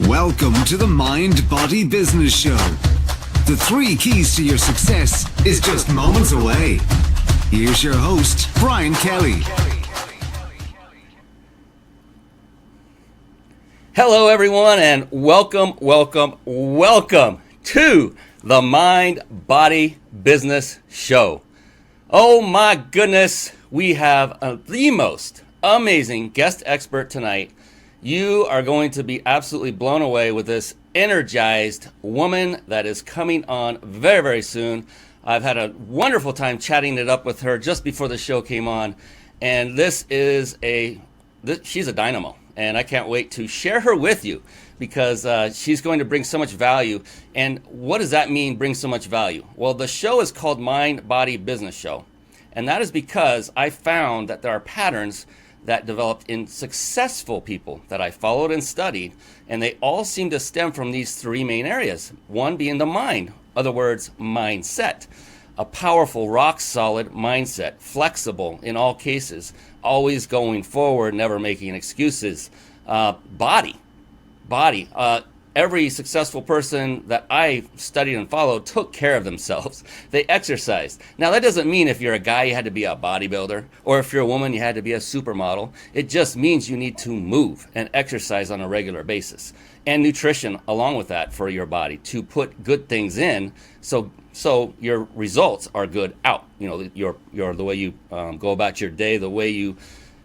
Welcome to the Mind Body Business Show. The 3 keys to your success is just moments away. Here's your host, Brian Kelly. Hello, everyone, and welcome to the Mind Body Business Show. Oh my goodness, we have the most amazing guest expert tonight. You are going to be absolutely blown away with this energized woman that is coming on very, very soon. I've had a wonderful time chatting it up with her just before the show came on, and she's a dynamo, and I can't wait to share her with you because she's going to bring so much value. And what does that mean, bring so much value? Well, the show is called Mind Body Business Show, and that is because I found that there are patterns that developed in successful people that I followed and studied, and they all seem to stem from these 3 main areas. One being the mind, in other words, mindset. A powerful, rock-solid mindset, flexible in all cases, always going forward, never making excuses. Body. Every successful person that I studied and followed took care of themselves. They exercised. Now, that doesn't mean if you're a guy, you had to be a bodybuilder, or if you're a woman, you had to be a supermodel. It just means you need to move and exercise on a regular basis. And nutrition along with that for your body to put good things in so your results are good out. You know, your the way you go about your day, the way you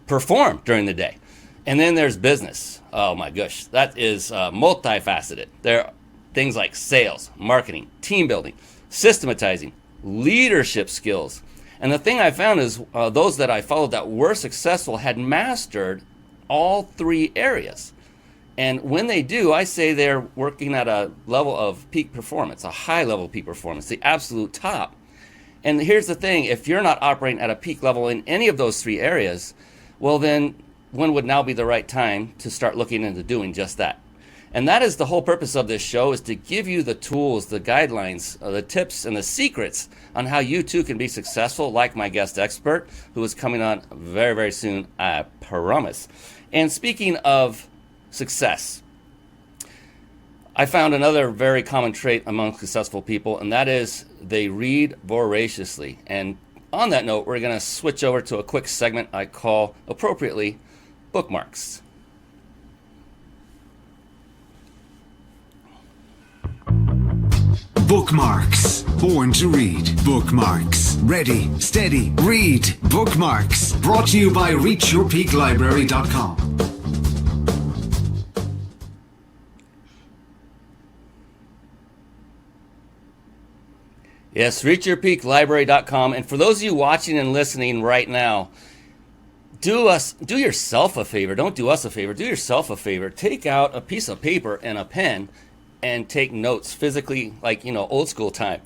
perform during the day. And then there's business. Oh my gosh, that is multifaceted. There are things like sales, marketing, team building, systematizing, leadership skills. And the thing I found is those that I followed that were successful had mastered all 3 areas. And when they do, I say they're working at a level of peak performance, a high level of peak performance, the absolute top. And here's the thing, if you're not operating at a peak level in any of those 3 areas, well then, when would now be the right time to start looking into doing just that? And that is the whole purpose of this show, is to give you the tools, the guidelines, the tips, and the secrets on how you too can be successful, like my guest expert, who is coming on very, very soon, I promise. And speaking of success, I found another very common trait among successful people, and that is they read voraciously. And on that note, we're going to switch over to a quick segment I call, appropriately, bookmarks. Bookmarks. Born to read. Bookmarks. Ready, steady, read. Bookmarks. Brought to you by reachyourpeaklibrary.com. Yes, reachyourpeaklibrary.com. And for those of you watching and listening right now, do yourself a favor. Don't do us a favor. Do yourself a favor. Take out a piece of paper and a pen and take notes physically, like, old school time.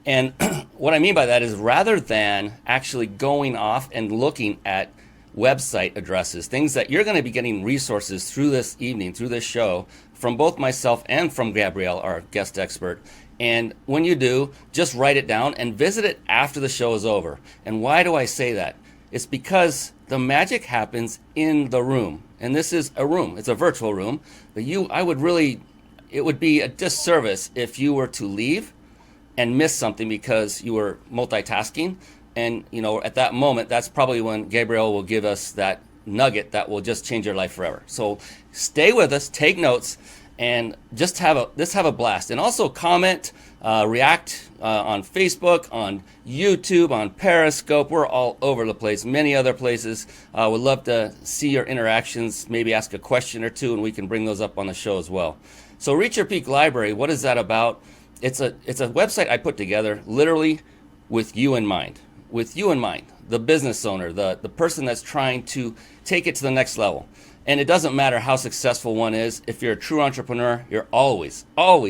And what I mean by that is, rather than actually going off and looking at website addresses, things that you're going to be getting resources through this evening, through this show, from both myself and from Gabrielle, our guest expert. And when you do, just write it down and visit it after the show is over. And why do I say that? It's because the magic happens in the room. And this is a room. It's a virtual room. But it would be a disservice if you were to leave and miss something because you were multitasking. And, at that moment, that's probably when Gabrielle will give us that nugget that will just change your life forever. So stay with us, take notes, and just have a blast. And also comment, react on Facebook, on YouTube, on Periscope. We're all over the place, many other places. Would love to see your interactions, maybe ask a question or two, and we can bring those up on the show as well. So Reach Your Peak Library, what is that about? It's a website I put together literally with you in mind. With you in mind, the business owner, the person that's trying to take it to the next level. And it doesn't matter how successful one is. If you're a true entrepreneur, you're always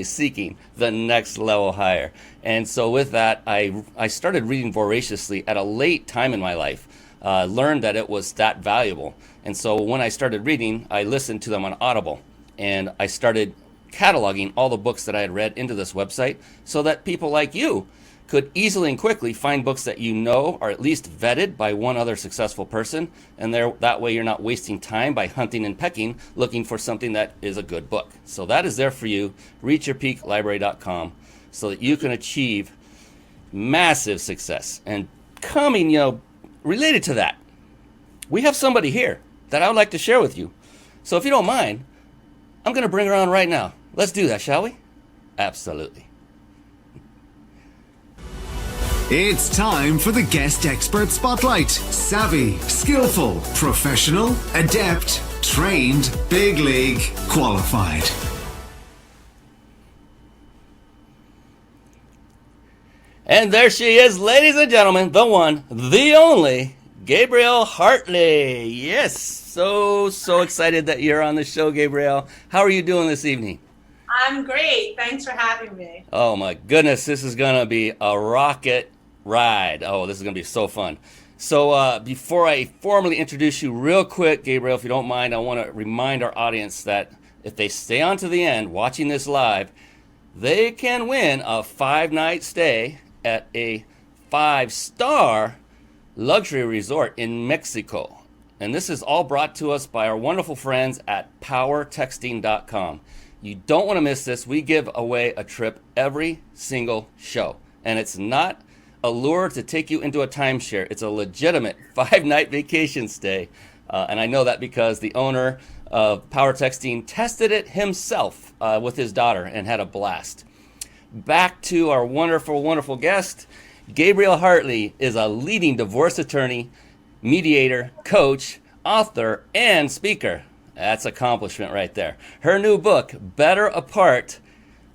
seeking the next level higher. And so with that, I started reading voraciously at a late time in my life. Learned that it was that valuable. And so when I started reading, I listened to them on Audible. And I started cataloging all the books that I had read into this website so that people like you could easily and quickly find books that you know are at least vetted by one other successful person, and that way you're not wasting time by hunting and pecking looking for something that is a good book. So that is there for you, reachyourpeaklibrary.com, so that you can achieve massive success. And coming, related to that, we have somebody here that I would like to share with you. So if you don't mind, I'm going to bring her on right now. Let's do that, shall we? Absolutely. It's time for the Guest Expert Spotlight. Savvy, skillful, professional, adept, trained, big league, qualified. And there she is, ladies and gentlemen, the one, the only, Gabrielle Hartley. Yes, so excited that you're on the show, Gabrielle. How are you doing this evening? I'm great. Thanks for having me. Oh my goodness, this is going to be a rocket ride. Oh, this is going to be so fun. So before I formally introduce you real quick, Gabrielle, if you don't mind, I want to remind our audience that if they stay on to the end watching this live, they can win a 5-night stay at a 5-star luxury resort in Mexico. And this is all brought to us by our wonderful friends at powertexting.com. You don't want to miss this. We give away a trip every single show. And it's not a lure to take you into a timeshare. It's a legitimate 5-night vacation stay. And I know that because the owner of Power Texting tested it himself with his daughter and had a blast. Back to our wonderful, wonderful guest. Gabrielle Hartley is a leading divorce attorney, mediator, coach, author, and speaker. That's accomplishment right there. Her new book, Better Apart,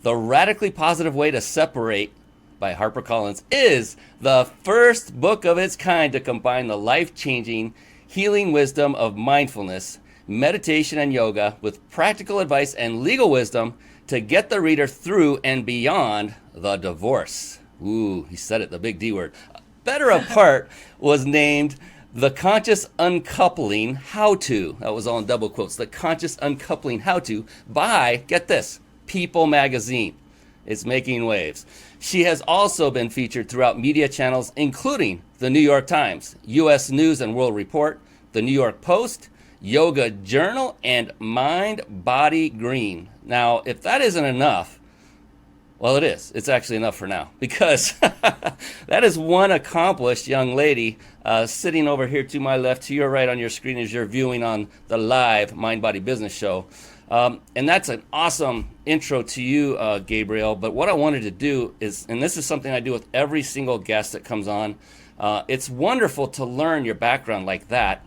The Radically Positive Way to Separate, by Harper Collins, is the first book of its kind to combine the life-changing healing wisdom of mindfulness, meditation, and yoga with practical advice and legal wisdom to get the reader through and beyond the divorce. Ooh, he said it, the big D word. Better Apart was named The Conscious Uncoupling How-To. That was all in double quotes. The Conscious Uncoupling How-To by, get this, People magazine. It's making waves. She has also been featured throughout media channels, including the New York Times, U.S. News and World Report, the New York Post, Yoga Journal, and Mind Body Green. Now, if that isn't enough, well, it is. It's actually enough for now, because that is one accomplished young lady sitting over here to my left, to your right on your screen as you're viewing on the live Mind Body Business Show. And that's an awesome intro to you, Gabrielle. But what I wanted to do is, and this is something I do with every single guest that comes on, it's wonderful to learn your background like that.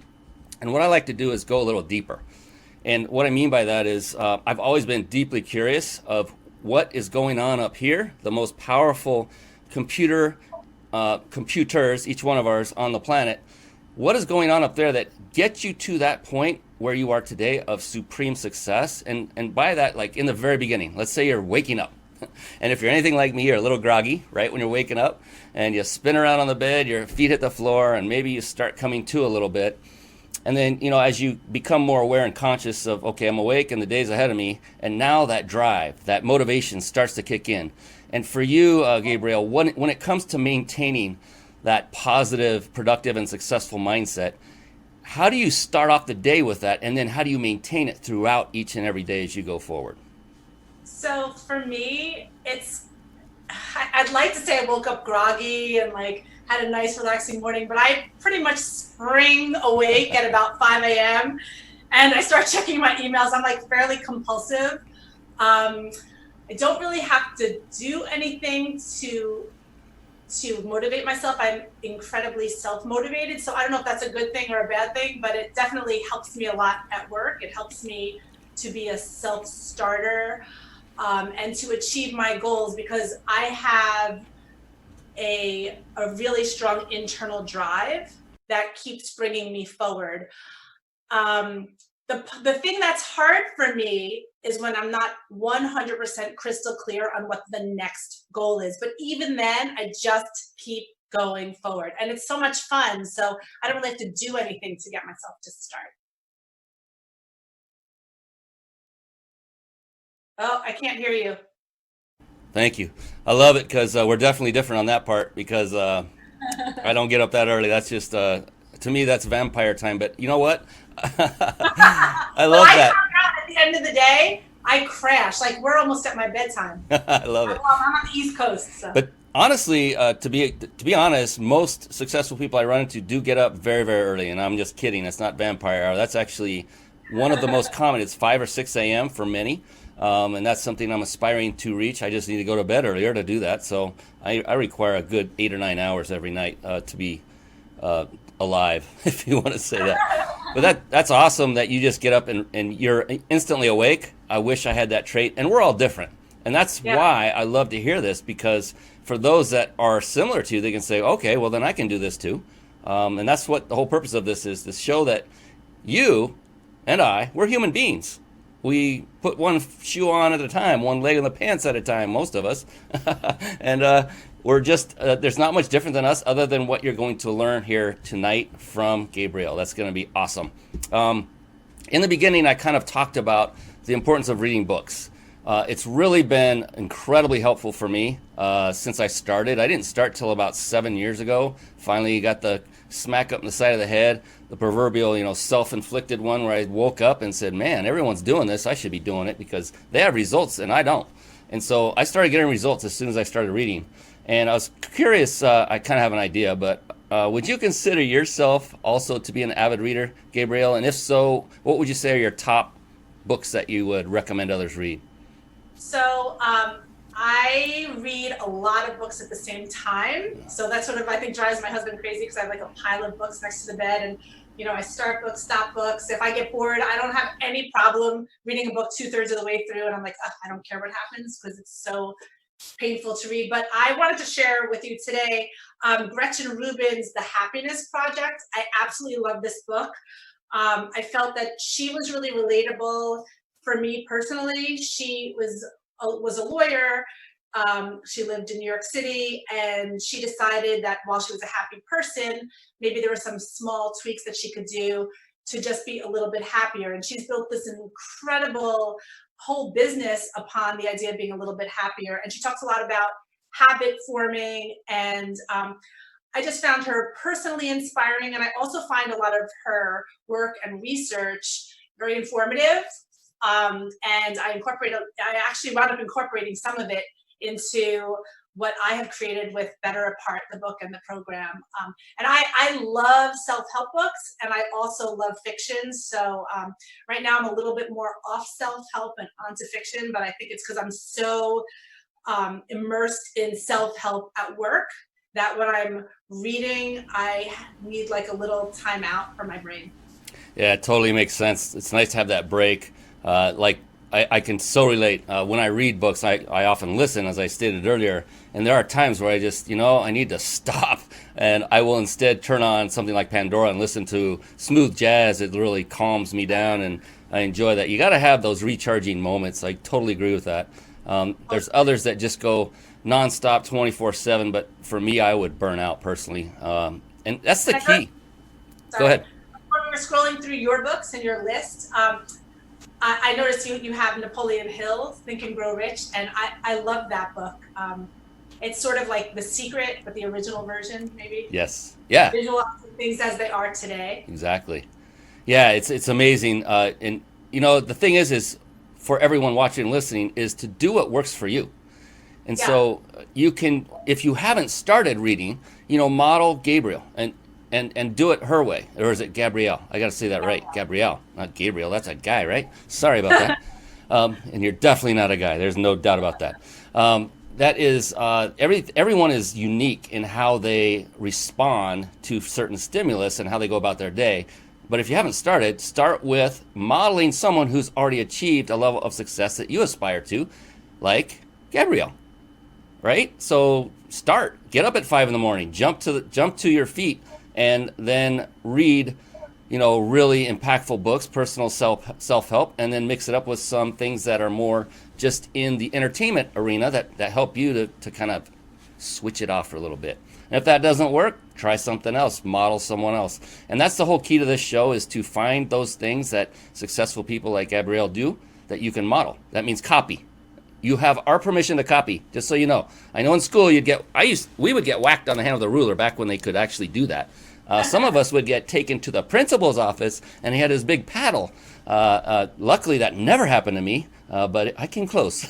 And what I like to do is go a little deeper. And what I mean by that is I've always been deeply curious of what is going on up here, the most powerful computers, each one of ours on the planet. What is going on up there that gets you to that point where you are today of supreme success? And by that, like in the very beginning, let's say you're waking up. And if you're anything like me, you're a little groggy, right, when you're waking up, and you spin around on the bed, your feet hit the floor, and maybe you start coming to a little bit. And then, as you become more aware and conscious of, okay, I'm awake and the day's ahead of me, and now that drive, that motivation starts to kick in. And for you, Gabrielle, when it comes to maintaining that positive, productive, and successful mindset, how do you start off the day with that, and then how do you maintain it throughout each and every day as you go forward? So for me, I'd like to say I woke up groggy and had a nice relaxing morning, but I pretty much spring awake at about 5 a.m. and I start checking my emails. I'm fairly compulsive. I don't really have to do anything to motivate myself. I'm incredibly self-motivated. So I don't know if that's a good thing or a bad thing, but it definitely helps me a lot at work. It helps me to be a self-starter and to achieve my goals, because I have a really strong internal drive that keeps bringing me forward. The thing that's hard for me is when I'm not 100% crystal clear on what the next goal is. But even then, I just keep going forward. And it's so much fun. So I don't really have to do anything to get myself to start. Oh, I can't hear you. Thank you. I love it because we're definitely different on that part because I don't get up that early. That's just, to me, that's vampire time. But you know what? I love that. Found out at the end of the day, I crash. Like, we're almost at my bedtime. I love it. I'm on the East Coast. So. But honestly, to be honest, most successful people I run into do get up very, very early. And I'm just kidding. It's not vampire hour. That's actually one of the most common. It's 5 or 6 a.m. for many. And that's something I'm aspiring to reach. I just need to go to bed earlier to do that. So I require a good 8 or 9 hours every night to be alive, if you want to say that. But that's awesome that you just get up and you're instantly awake. I wish I had that trait. And we're all different. And that's why I love to hear this, because for those that are similar to you, they can say, okay, well, then I can do this too. And that's what the whole purpose of this is, to show that you and we're human beings. We put one shoe on at a time, one leg in the pants at a time, most of us. And we're just, there's not much different than us other than what you're going to learn here tonight from Gabrielle. That's going to be awesome. In the beginning, I kind of talked about the importance of reading books. It's really been incredibly helpful for me since I started. I didn't start till about 7 years ago. Finally got the smack up in the side of the head, the proverbial, self-inflicted one, where I woke up and said, man, everyone's doing this. I should be doing it because they have results and I don't. And so I started getting results as soon as I started reading. And I was curious, I kind of have an idea, but would you consider yourself also to be an avid reader, Gabrielle? And if so, what would you say are your top books that you would recommend others read? So I read a lot of books at the same time. So that sort of, I think, drives my husband crazy, because I have like a pile of books next to the bed, and I start books, stop books. If I get bored, I don't have any problem reading a book 2/3 of the way through, and I'm like, I don't care what happens, because it's so painful to read. But I wanted to share with you today Gretchen Rubin's The Happiness Project. I absolutely love this book. I felt that she was really relatable for me personally. She was a lawyer. She lived in New York City, and she decided that while she was a happy person, maybe there were some small tweaks that she could do to just be a little bit happier. And she's built this incredible whole business upon the idea of being a little bit happier. And she talks a lot about habit forming, and I just found her personally inspiring. And I also find a lot of her work and research very informative. And I actually wound up incorporating some of it into what I have created with Better Apart, the book and the program. And I love self-help books, and I also love fiction. So right now I'm a little bit more off self-help and onto fiction, but I think it's because I'm so immersed in self-help at work that when I'm reading, I need like a little time out for my brain. Yeah, it totally makes sense. It's nice to have that break. I can so relate. When I read books, I often listen, as I stated earlier, and there are times where I just, I need to stop, and I will instead turn on something like Pandora and listen to smooth jazz. It really calms me down, and I enjoy that. You got to have those recharging moments. I totally agree with that. There's others that just go nonstop 24/7, but for me, I would burn out personally. And that's the key. Go ahead. When we were scrolling through your books and your list, I noticed you have Napoleon Hill, Think and Grow Rich, and I love that book. It's sort of like The Secret, but the original version, maybe. Yes. Yeah. Visualizing things as they are today. Exactly. Yeah, it's amazing. And the thing is for everyone watching and listening, is to do what works for you. And so you can, if you haven't started reading, model Gabrielle and do it her way. Or is it Gabrielle? I got to say that right. Gabrielle, not Gabriel. That's a guy, right? Sorry about that. And you're definitely not a guy. There's no doubt about that. That is, everyone is unique in how they respond to certain stimulus and how they go about their day. But if you haven't started, start with modeling someone who's already achieved a level of success that you aspire to, like Gabrielle, right? So start. Get up at 5 a.m. Jump to your feet, and then read, really impactful books, personal self-help, and then mix it up with some things that are more just in the entertainment arena that help you to kind of switch it off for a little bit. And if that doesn't work, try something else, model someone else. And that's the whole key to this show, is to find those things that successful people like Gabrielle do that you can model. That means copy. you have our permission to copy, just so you know. I know in school we would get whacked on the hand with a ruler back when they could actually do that. Some of us would get taken to the principal's office, and he had his big paddle. Luckily, that never happened to me, but I came close.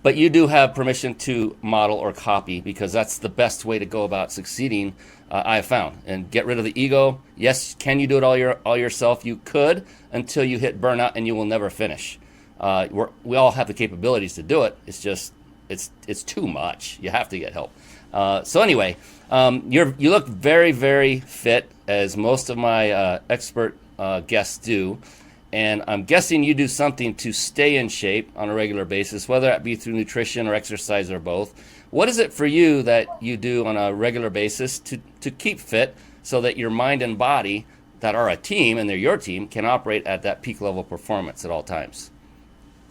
But you do have permission to model or copy, because that's the best way to go about succeeding, I have found. And get rid of the ego. Yes, can you do it all yourself? You could, until you hit burnout, and you will never finish. We all have the capabilities to do it. It's just it's too much. You have to get help. So anyway, you look very, very fit, as most of my expert guests do. And I'm guessing you do something to stay in shape on a regular basis, whether that be through nutrition or exercise or both. What is it for you that you do on a regular basis to keep fit, so that your mind and body, that are a team and they're your team, can operate at that peak level performance at all times?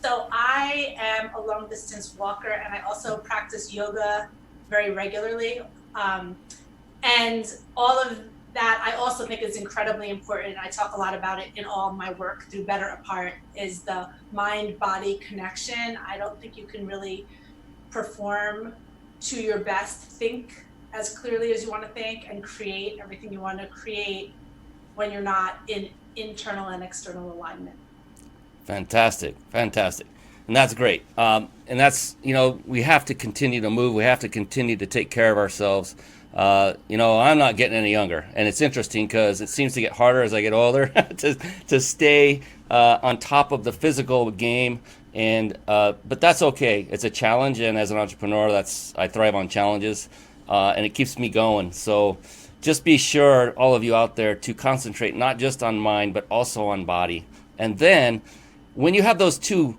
So I am a long distance walker, and I also practice yoga very regularly. And all of that I also think is incredibly important. I talk a lot about it in all my work through Better Apart, is the mind-body connection. I don't think you can really perform to your best, think as clearly as you want to think, and create everything you want to create when you're not in internal and external alignment. Fantastic. And that's great. And that's, we have to continue to move. We have to continue to take care of ourselves. I'm not getting any younger, and it's interesting because it seems to get harder as I get older to stay on top of the physical game. And but that's okay. It's a challenge, and as an entrepreneur, I thrive on challenges, and it keeps me going. So just be sure, all of you out there, to concentrate not just on mind but also on body. And then when you have those two,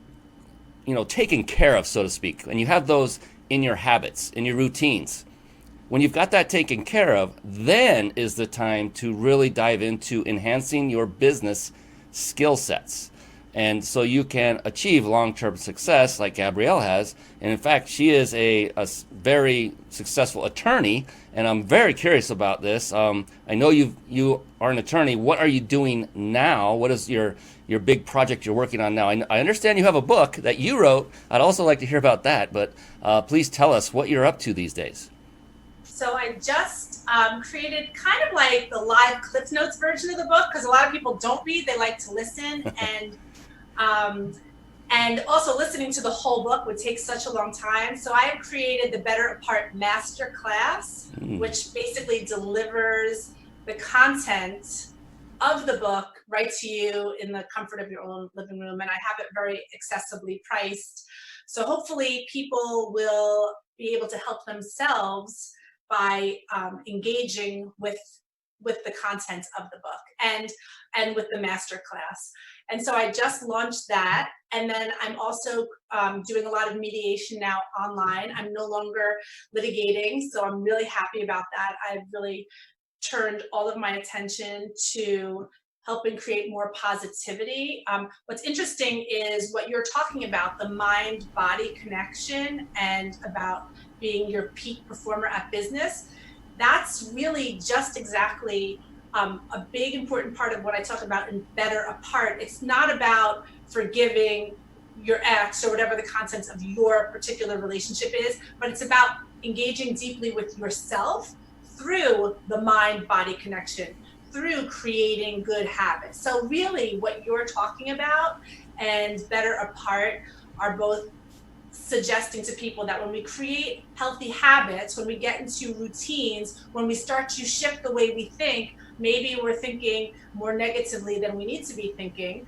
taken care of, so to speak, and you have those in your habits, in your routines, when you've got that taken care of, then is the time to really dive into enhancing your business skill sets. And so you can achieve long-term success like Gabrielle has. And in fact, she is a very successful attorney. And I'm very curious about this. I know you are an attorney. What are you doing now? What is your big project you're working on now? I understand you have a book that you wrote. I'd also like to hear about that. But please tell us what you're up to these days. So I just created kind of like the live Cliff Notes version of the book, because a lot of people don't read, they like to listen. And also listening to the whole book would take such a long time. So I have created the Better Apart Master Class, which basically delivers the content of the book right to you in the comfort of your own living room. And I have it very accessibly priced. So hopefully people will be able to help themselves by engaging with the content of the book and with the master class. And so I just launched that. And then I'm also doing a lot of mediation now online. I'm no longer litigating, so I'm really happy about that. I've really turned all of my attention to helping create more positivity. What's interesting is what you're talking about, the mind-body connection, and about being your peak performer at business. That's really just exactly a big important part of what I talk about in Better Apart. It's not about forgiving your ex or whatever the contents of your particular relationship is, but it's about engaging deeply with yourself through the mind-body connection, through creating good habits. So really what you're talking about and Better Apart are both suggesting to people that when we create healthy habits, when we get into routines, when we start to shift the way we think, maybe we're thinking more negatively than we need to be thinking,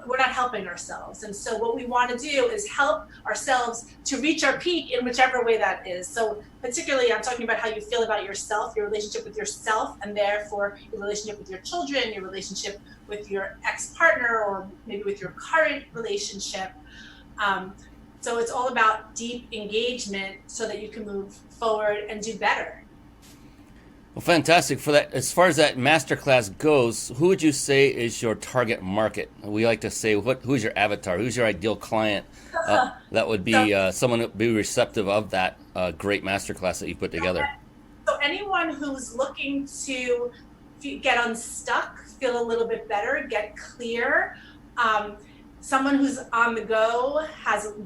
we're not helping ourselves. And so what we want to do is help ourselves to reach our peak in whichever way that is. So particularly I'm talking about how you feel about yourself, your relationship with yourself, and therefore your relationship with your children, your relationship with your ex-partner, or maybe with your current relationship. So it's all about deep engagement so that you can move forward and do better. Well, fantastic. For that, as far as that masterclass goes, who would you say is your target market? We like to say, who's your avatar? Who's your ideal client? That would be someone that would be receptive of that great masterclass that you put together. So anyone who's looking to get unstuck, feel a little bit better, get clear, someone who's on the go,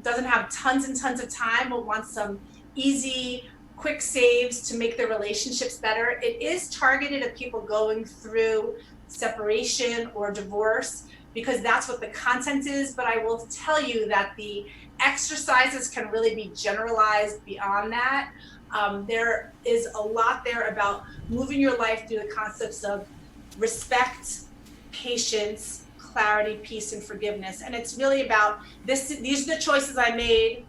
doesn't have tons and tons of time, but wants some easy, quick saves to make their relationships better. It is targeted at people going through separation or divorce, because that's what the content is. But I will tell you that the exercises can really be generalized beyond that. There is a lot there about moving your life through the concepts of respect, patience, clarity, peace, and forgiveness. And it's really about these are the choices I made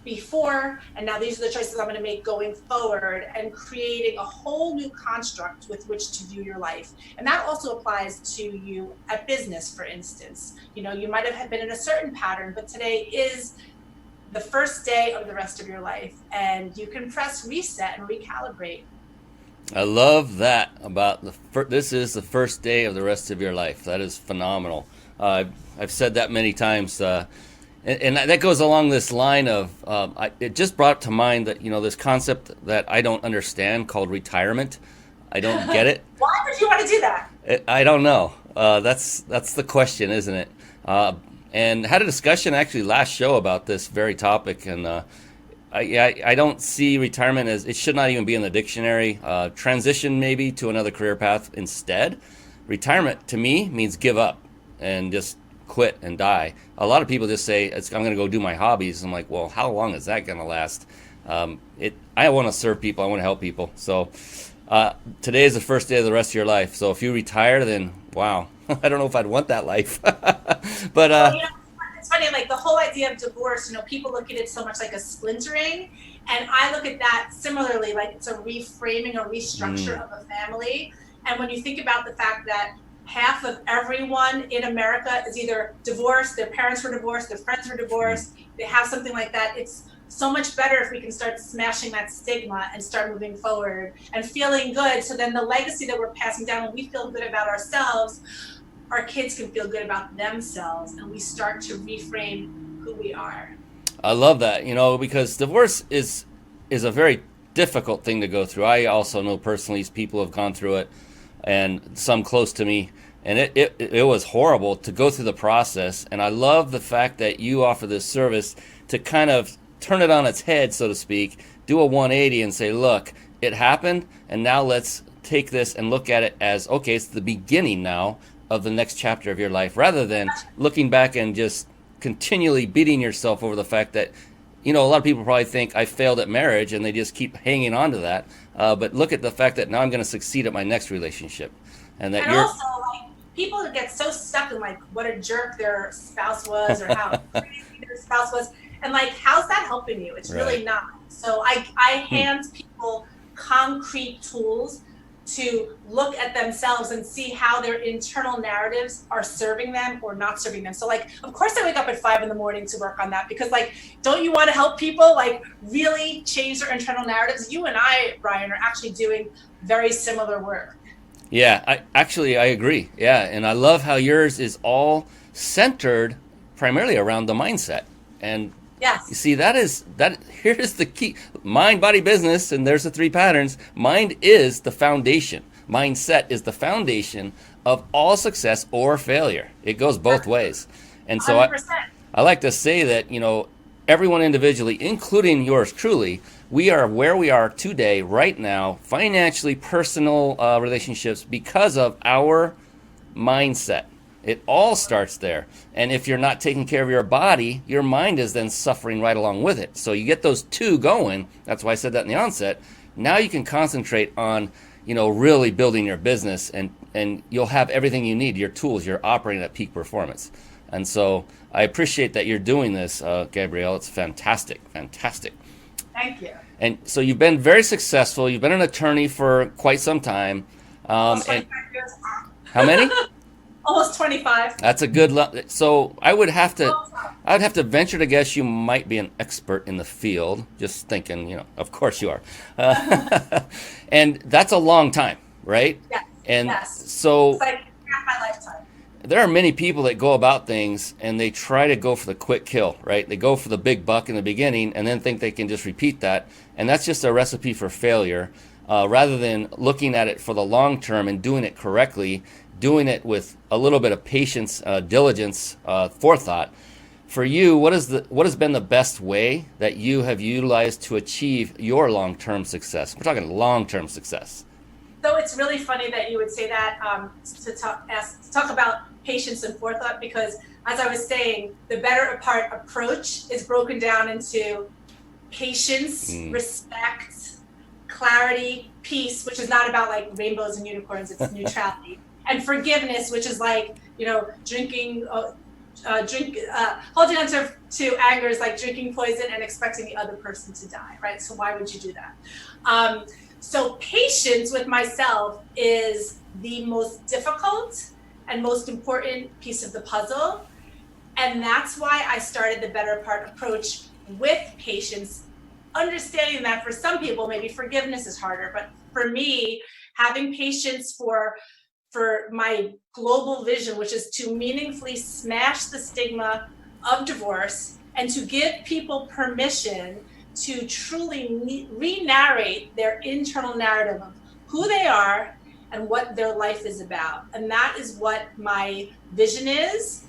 before, and now these are the choices I'm going to make going forward, and creating a whole new construct with which to view your life. And that also applies to you at business, for instance. You know, you might have been in a certain pattern, but today is the first day of the rest of your life, and you can press reset and recalibrate. I love that about this is the first day of the rest of your life. That is phenomenal. I've said that many times. And that goes along this line of, it just brought to mind that, you know, this concept that I don't understand called retirement. I don't get it. Why would you want to do that? I don't know. That's the question, isn't it? And had a discussion actually last show about this very topic. And I don't see retirement as, it should not even be in the dictionary. Transition maybe to another career path instead. Retirement to me means give up and just quit and die. A lot of people just say, I'm going to go do my hobbies. I'm like, well, how long is that going to last? I want to serve people. I want to help people. So today is the first day of the rest of your life. So if you retire, then wow, I don't know if I'd want that life. But you know, it's funny, like the whole idea of divorce, you know, people look at it so much like a splintering, and I look at that similarly, like it's a reframing or restructure of a family. And when you think about the fact that half of everyone in America is either divorced, their parents were divorced, their friends were divorced, they have something like that. It's so much better if we can start smashing that stigma and start moving forward and feeling good. So then the legacy that we're passing down, when we feel good about ourselves, our kids can feel good about themselves, and we start to reframe who we are. I love that, you know, because divorce is a very difficult thing to go through. I also know personally people have gone through it, and some close to me, and it was horrible to go through the process. And I love the fact that you offer this service to kind of turn it on its head, so to speak, do a 180 and say, look, it happened, and now let's take this and look at it as, okay, it's the beginning now of the next chapter of your life, rather than looking back and just continually beating yourself over the fact that, you know, a lot of people probably think I failed at marriage, and they just keep hanging on to that. But look at the fact that now I'm going to succeed at my next relationship, and that you're also, like, people get so stuck in like what a jerk their spouse was or how crazy their spouse was, and like, how's that helping you? It's really not. So I hand people concrete tools to look at themselves and see how their internal narratives are serving them or not serving them. So like, of course I wake up at 5 a.m. to work on that, because like, don't you want to help people like really change their internal narratives? You and I, Brian, are actually doing very similar work. Yeah, I agree. Yeah, and I love how yours is all centered primarily around the mindset. And yes, you see, here's the key. Mind, body, business, and there's the 3 patterns. Mind is the foundation. Mindset is the foundation of all success or failure. It goes both ways. And so 100%. I like to say that, you know, everyone individually, including yours truly, we are where we are today, right now, financially, personal relationships, because of our mindset. It all starts there. And if you're not taking care of your body, your mind is then suffering right along with it. So you get those 2 going. That's why I said that in the onset. Now you can concentrate on, you know, really building your business, and you'll have everything you need, your tools, you're operating at peak performance. And so I appreciate that you're doing this, Gabrielle. It's fantastic, fantastic. Thank you. And so you've been very successful. You've been an attorney for quite some time. Almost And 25 years. how many? Almost 25. That's a good so I'd have to venture to guess you might be an expert in the field. Just thinking, you know, of course you are. And that's a long time, right? Yes. And yes. so it's like half my lifetime. there are many people that go about things and they try to go for the quick kill, right? They go for the big buck in the beginning and then think they can just repeat that. And that's just a recipe for failure. Rather than looking at it for the long term and doing it correctly, doing it with a little bit of patience, diligence, forethought. For you, what has been the best way that you have utilized to achieve your long-term success? We're talking long-term success. So it's really funny that you would say that, to talk about patience and forethought, because as I was saying, the better part approach is broken down into patience, respect, clarity, peace, which is not about like rainbows and unicorns, it's neutrality, and forgiveness, which is like, drinking, holding on to anger is like drinking poison and expecting the other person to die, right? So why would you do that? So patience with myself is the most difficult and most important piece of the puzzle. And that's why I started the better part approach with patience, understanding that for some people, maybe forgiveness is harder, but for me, having patience for my global vision, which is to meaningfully smash the stigma of divorce and to give people permission to truly re-narrate their internal narrative of who they are and what their life is about. And that is what my vision is.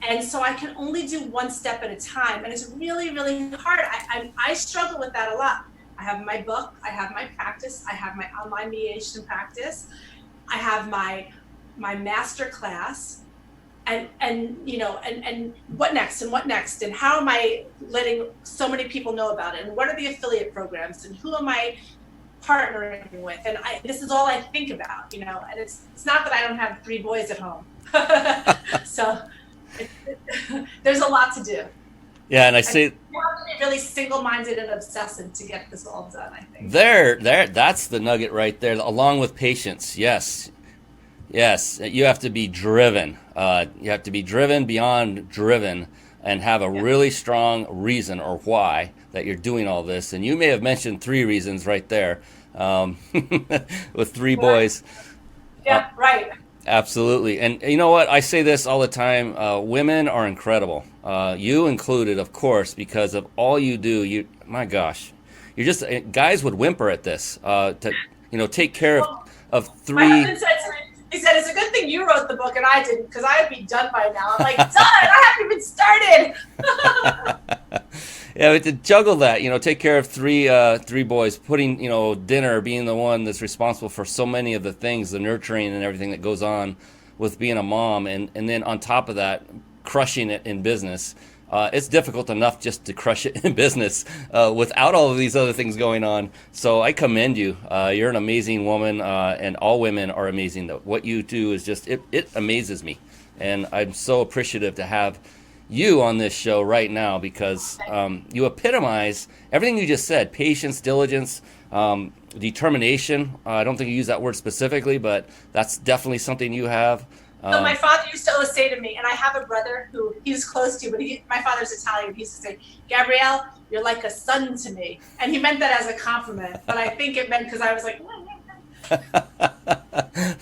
And so I can only do one step at a time. And it's really, really hard. I struggle with that a lot. I have my book, I have my practice, I have my online mediation practice, I have my master class, and what next and how am I letting so many people know about it, and what are the affiliate programs, and who am I partnering with, and this is all I think about, and it's not that I don't have 3 boys at home. So there's a lot to do. Yeah, and I say you have to be really single-minded and obsessive to get this all done, I think. That's the nugget right there, along with patience. Yes, you have to be driven. You have to be driven beyond driven and have a really strong reason or why that you're doing all this. And you may have mentioned 3 reasons right there, with 3 boys. Yeah, right. Absolutely. And you know what? I say this all the time. Women are incredible. You included, of course, because of all you do. My gosh, you're just, guys would whimper at this, to take care of 3. My husband said to me, he said, it's a good thing you wrote the book and I didn't, because I would be done by now. I'm like, done, I haven't even started. Yeah, but to juggle that, take care of 3 boys, putting, dinner, being the one that's responsible for so many of the things, the nurturing and everything that goes on with being a mom, and then on top of that, crushing it in business. It's difficult enough just to crush it in business without all of these other things going on. So I commend you. You're an amazing woman, and all women are amazing. What you do is just, it amazes me. And I'm so appreciative to have you on this show right now, because you epitomize everything you just said: patience, diligence, determination. I don't think you use that word specifically, but that's definitely something you have. So my father used to always say to me, and I have a brother who he's close to, but my father's Italian. He used to say, Gabrielle, you're like a son to me. And he meant that as a compliment, but I think it meant because I was like,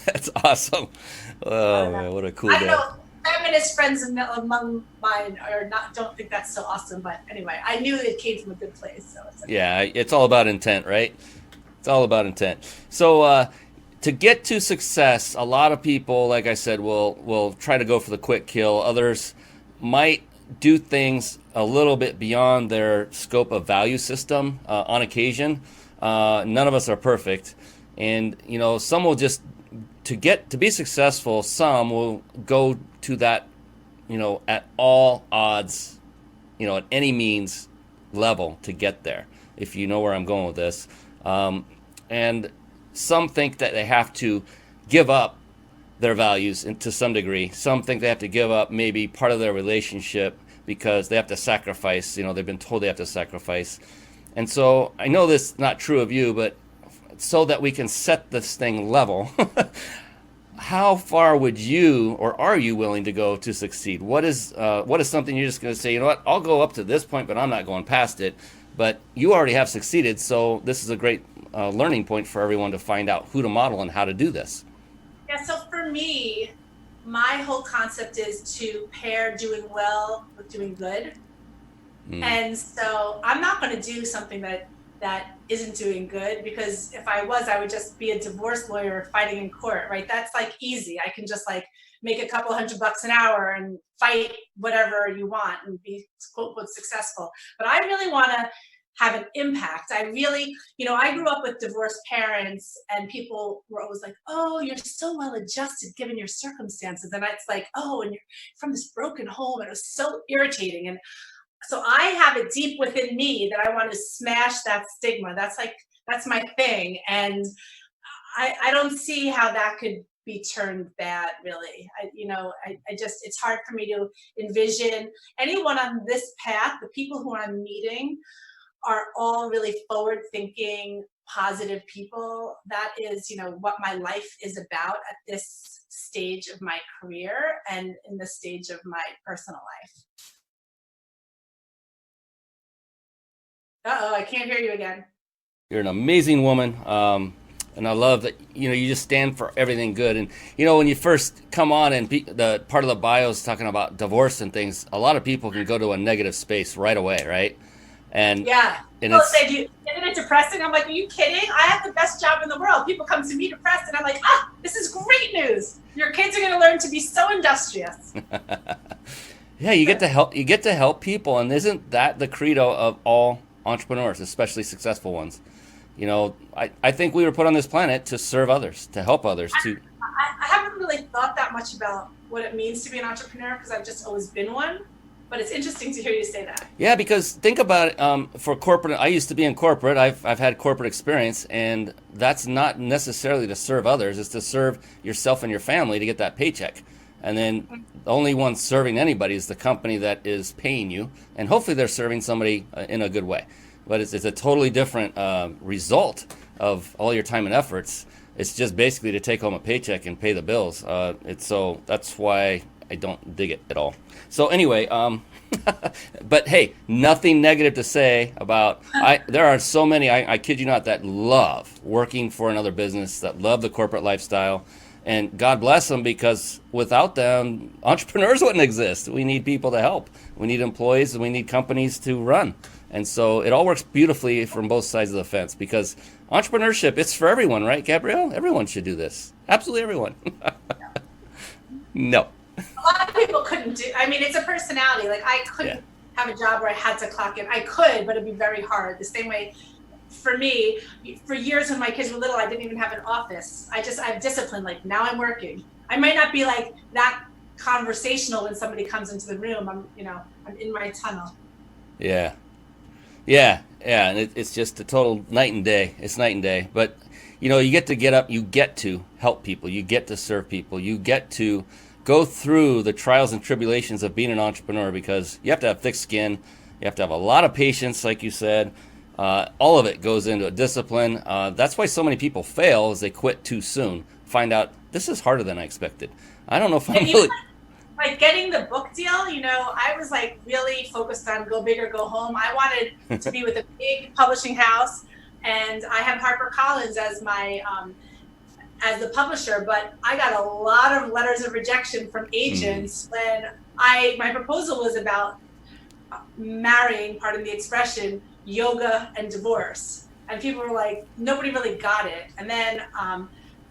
That's awesome. Oh, man, what a cool guy. I know feminist friends among mine don't think that's so awesome, but anyway, I knew it came from a good place. So it's okay. Yeah, it's all about intent, right? It's all about intent. So to get to success, a lot of people, like I said, will try to go for the quick kill. Others might do things a little bit beyond their scope of value system on occasion. None of us are perfect. And, some will just, to be successful, some will go to that, at all odds, at any means level to get there, if you know where I'm going with this. And some think that they have to give up their values to some degree. Some think they have to give up maybe part of their relationship because they have to sacrifice. They've been told they have to sacrifice. And so I know this is not true of you, but so that we can set this thing level, how far would you, or are you willing to go to succeed? What is something you're just going to say, I'll go up to this point, but I'm not going past it. But you already have succeeded, so this is a great learning point for everyone to find out who to model and how to do this. Yeah, so for me, my whole concept is to pair doing well with doing good. And so I'm not going to do something that that isn't doing good, because if I was, I would just be a divorce lawyer fighting in court, right? That's like easy. I can just like make a couple $100 an hour and fight whatever you want and be quote unquote successful. But I really want to have an impact. I really, I grew up with divorced parents, and people were always like, oh, you're so well adjusted given your circumstances. And it's like, oh, and you're from this broken home. And it was so irritating. And so I have it deep within me that I want to smash that stigma. That's my thing. And I don't see how that could be turned bad, really. I just, it's hard for me to envision anyone on this path. The people who I'm meeting are all really forward thinking, positive people. That is, what my life is about at this stage of my career and in the stage of my personal life. Uh-oh, I can't hear you again. You're an amazing woman. And I love that, you just stand for everything good. And, when you first come on and the part of the bio is talking about divorce and things, a lot of people can go to a negative space right away, right? And yeah. And people say, isn't it depressing? I'm like, are you kidding? I have the best job in the world. People come to me depressed, and I'm like, this is great news. Your kids are going to learn to be so industrious. Yeah, you get to help people. And isn't that the credo of all entrepreneurs, especially successful ones? I think we were put on this planet to serve others, to help others. I haven't really thought that much about what it means to be an entrepreneur, because I've just always been one. But it's interesting to hear you say that. Yeah, because think about it. For corporate, I used to be in corporate. I've had corporate experience, and that's not necessarily to serve others. It's to serve yourself and your family to get that paycheck. And then the only one serving anybody is the company that is paying you, and hopefully they're serving somebody in a good way. But it's a totally different result of all your time and efforts. It's just basically to take home a paycheck and pay the bills. So that's why I don't dig it at all. So anyway, but hey, nothing negative to say about. There are so many, I kid you not, that love working for another business, that love the corporate lifestyle. And God bless them, because without them, entrepreneurs wouldn't exist. We need people to help. We need employees, and we need companies to run. And so it all works beautifully from both sides of the fence, because entrepreneurship, it's for everyone, right, Gabrielle? Everyone should do this. Absolutely everyone. No. A lot of people couldn't do. I mean, it's a personality. Like, I couldn't have a job where I had to clock in. I could, but it'd be very hard. The same way for me, for years when my kids were little, I didn't even have an office. I have discipline. Like, now I'm working. I might not be like that conversational when somebody comes into the room. I'm in my tunnel. Yeah, and it's just a total night and day. It's night and day. But, you get to get up, you get to help people, you get to serve people, you get to go through the trials and tribulations of being an entrepreneur, because you have to have thick skin, you have to have a lot of patience, like you said. All of it goes into a discipline. That's why so many people fail, is they quit too soon. Find out, this is harder than I expected. I don't know if I'm really... Like getting the book deal, I was like really focused on go big or go home. I wanted to be with a big publishing house, and I have Harper Collins as my as the publisher, but I got a lot of letters of rejection from agents when my proposal was about marrying, pardon the expression, yoga and divorce. And people were like, nobody really got it. And then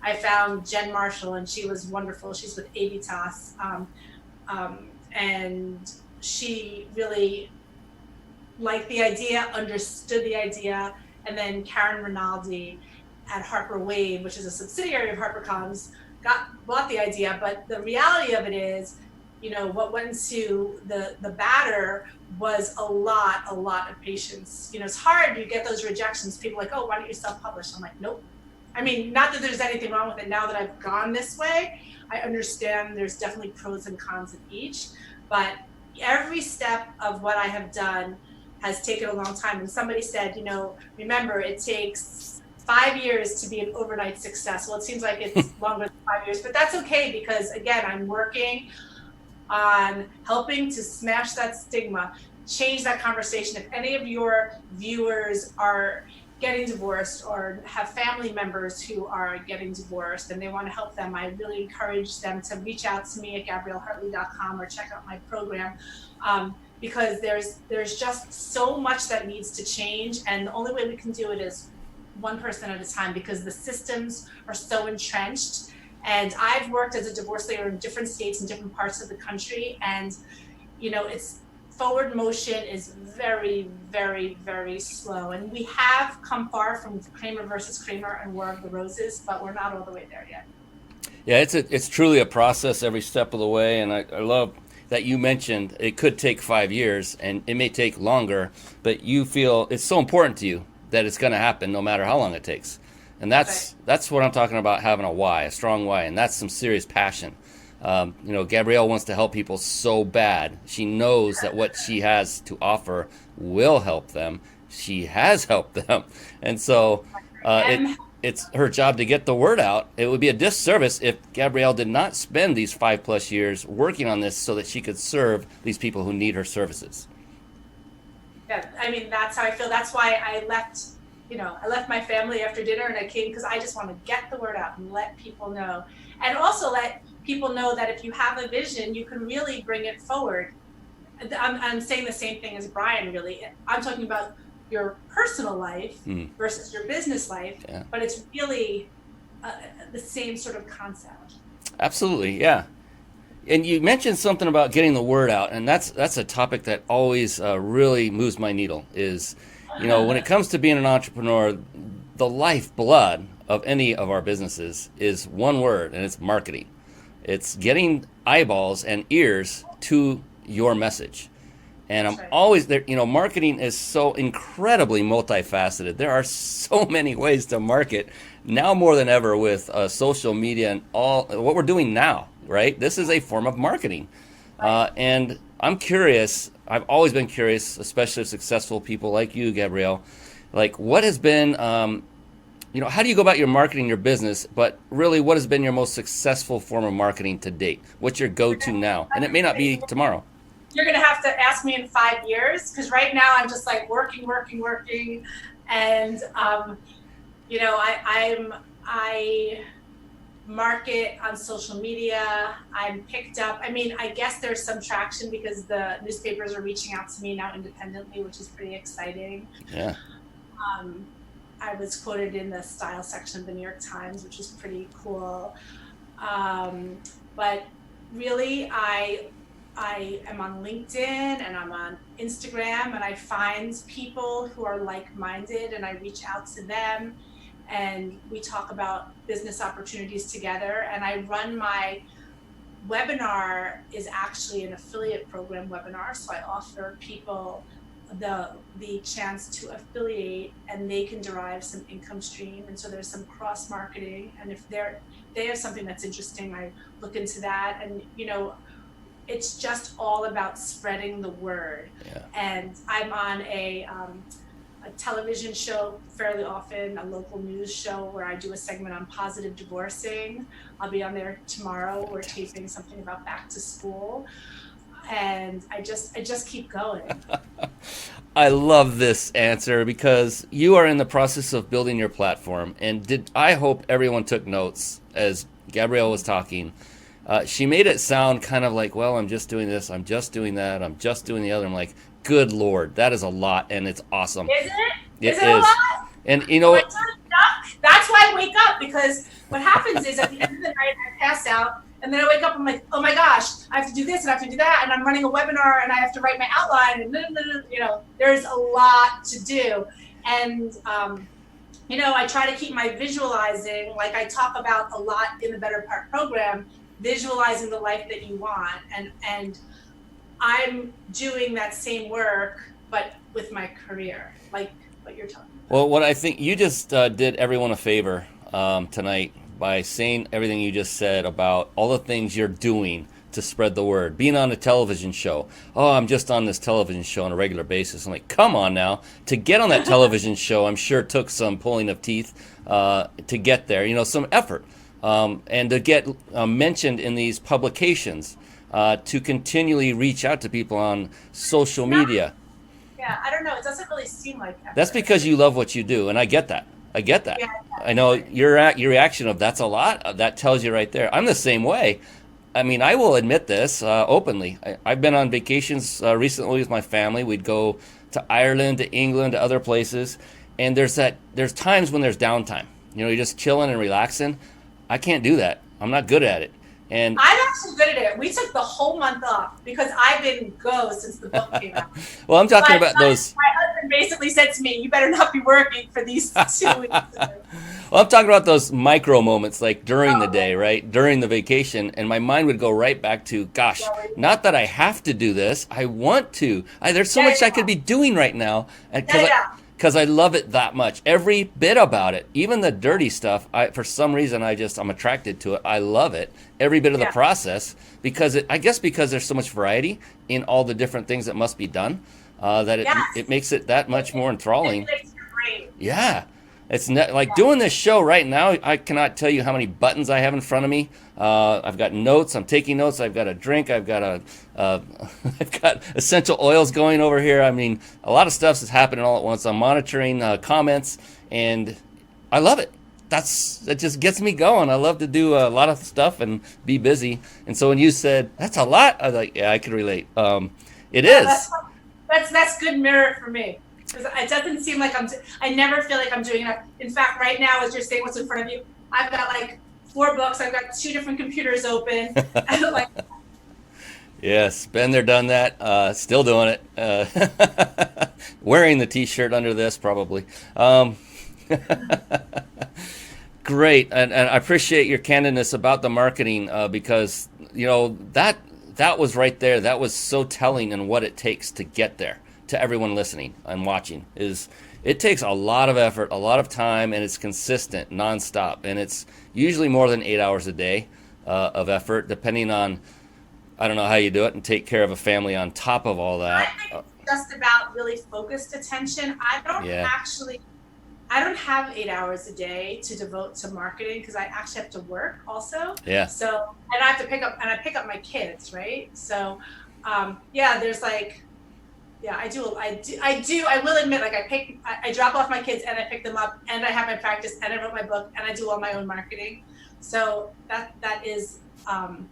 I found Jen Marshall, and she was wonderful. She's with Avitas. And she really liked the idea, understood the idea. And then Karen Rinaldi at Harper Wade, which is a subsidiary of Harper Collins, bought the idea. But the reality of it is, what went into the batter was a lot of patience. It's hard. You get those rejections. People are like, oh, why don't you self-publish? I'm like, nope. I mean, not that there's anything wrong with it. Now that I've gone this way, I understand there's definitely pros and cons of each, but every step of what I have done has taken a long time. And somebody said, remember, it takes 5 years to be an overnight success. Well, it seems like it's longer than 5 years, but that's okay, because again, I'm working on helping to smash that stigma, change that conversation. If any of your viewers are getting divorced or have family members who are getting divorced and they want to help them, I really encourage them to reach out to me at GabrielleHartley.com or check out my program. because there's just so much that needs to change, and the only way we can do it is one person at a time, because the systems are so entrenched. And I've worked as a divorce lawyer in different states and different parts of the country, and it's forward motion is very, very, very slow. And we have come far from Kramer versus Kramer and War of the Roses, but we're not all the way there yet. Yeah, it's truly a process every step of the way, and I love that you mentioned it could take 5 years, and it may take longer, but you feel it's so important to you that it's going to happen no matter how long it takes. And that's what I'm talking about, having a why, a strong why, and that's some serious passion. Gabrielle wants to help people so bad. She knows that what she has to offer will help them. She has helped them. And so it's her job to get the word out. It would be a disservice if Gabrielle did not spend these 5+ years working on this so that she could serve these people who need her services. Yeah, I mean, that's how I feel. That's why I left my family after dinner and I came, because I just want to get the word out and let people know. And also let people know that if you have a vision, you can really bring it forward. I'm saying the same thing as Brian, really. I'm talking about your personal life versus your business life, but it's really the same sort of concept. Absolutely, yeah. And you mentioned something about getting the word out, and that's a topic that always really moves my needle. Is when it comes to being an entrepreneur, the lifeblood of any of our businesses is one word, and it's marketing. It's getting eyeballs and ears to your message. And I'm always there. Marketing is so incredibly multifaceted. There are so many ways to market now more than ever with social media and all what we're doing now, right? This is a form of marketing. And I'm curious. I've always been curious, especially of successful people like you, Gabrielle. Like, what has been, how do you go about your marketing your business, but really what has been your most successful form of marketing to date? What's your go-to now? And it may not be tomorrow. You're going to have to ask me in 5 years, because right now I'm just like working. And, I market on social media. I'm picked up. I mean, I guess there's some traction because the newspapers are reaching out to me now independently, which is pretty exciting. Yeah. I was quoted in the style section of the New York Times, which is pretty cool. But really, I am on LinkedIn and I'm on Instagram, and I find people who are like-minded and I reach out to them and we talk about business opportunities together. And I run my webinar is actually an affiliate program webinar. So I offer people the chance to affiliate, and they can derive some income stream. And so there's some cross marketing. And if they have something that's interesting, I look into that. And it's just all about spreading the word. Yeah. And I'm on a television show fairly often, a local news show where I do a segment on positive divorcing. I'll be on there tomorrow. We're taping something about back to school. And I just keep going. I love this answer, because you are in the process of building your platform. And I hope everyone took notes as Gabrielle was talking. She made it sound kind of like, well, I'm just doing this, I'm just doing that, I'm just doing the other. I'm like, good Lord, that is a lot, and it's awesome. Is it? Is it a lot? And that's why I wake up, because what happens is at the end of the night I pass out, and then I wake up, I'm like, oh my gosh, I have to do this and I have to do that, and I'm running a webinar and I have to write my outline, and there's a lot to do. And I try to keep my visualizing, like I talk about a lot in the Better Part program, visualizing the life that you want, and I'm doing that same work but with my career, like what you're talking about. Well, what I think you just did everyone a favor tonight by saying everything you just said about all the things you're doing to spread the word. Being on a television show. Oh, I'm just on this television show on a regular basis. I'm like, come on now. To get on that television show, I'm sure took some pulling of teeth to get there, some effort. And to get mentioned in these publications, to continually reach out to people on social media. Yeah, I don't know. It doesn't really seem like effort. That's because you love what you do, and I get that. Yeah, I know your reaction of that's a lot. That tells you right there. I'm the same way. I mean, I will admit this openly. I've been on vacations recently with my family. We'd go to Ireland, to England, to other places, and there's times when there's downtime. You know, you're just chilling and relaxing. I can't do that. I'm not good at it. And I'm actually good at it. We took the whole month off because I've been go since the book came out. well, I'm talking about those. My husband basically said to me, "You better not be working for these 2 weeks." Well, I'm talking about those micro moments, like during the day, right? During the vacation, and my mind would go right back to, gosh, not that I have to do this. I want to. There's so much I could be doing right now. Because I love it that much. Every bit about it, even the dirty stuff, for some reason, I'm attracted to it. I love it. Every bit of the process, because because there's so much variety in all the different things that must be done, that it makes it that much more enthralling. Yeah. It's like doing this show right now. I cannot tell you how many buttons I have in front of me. I've got notes. I'm taking notes. I've got a drink. I've got I've got essential oils going over here. I mean, a lot of stuff is happening all at once. I'm monitoring comments, and I love it. That just gets me going. I love to do a lot of stuff and be busy. And so when you said that's a lot, I was like, yeah, I could relate. It is. That's good mirror for me. It doesn't seem like I never feel like I'm doing enough. In fact, right now, as you're saying what's in front of you, I've got like 4 books. I've got 2 different computers open. Like, yes, been there, done that. Still doing it. Wearing the T-shirt under this, probably. Great, and I appreciate your candidness about the marketing because you know that was right there. That was so telling in what it takes to get there. To everyone listening and watching, it takes a lot of effort, a lot of time, and it's consistent, nonstop, and it's usually more than 8 hours a day of effort, depending on, I don't know how you do it, and take care of a family on top of all that. I think it's just about really focused attention. I don't have 8 hours a day to devote to marketing because I actually have to work also. Yeah. So, and I have to pick up my kids, right? So, there's like. Yeah, I do. I will admit, like I drop off my kids and I pick them up and I have my practice and I wrote my book and I do all my own marketing. So that is kind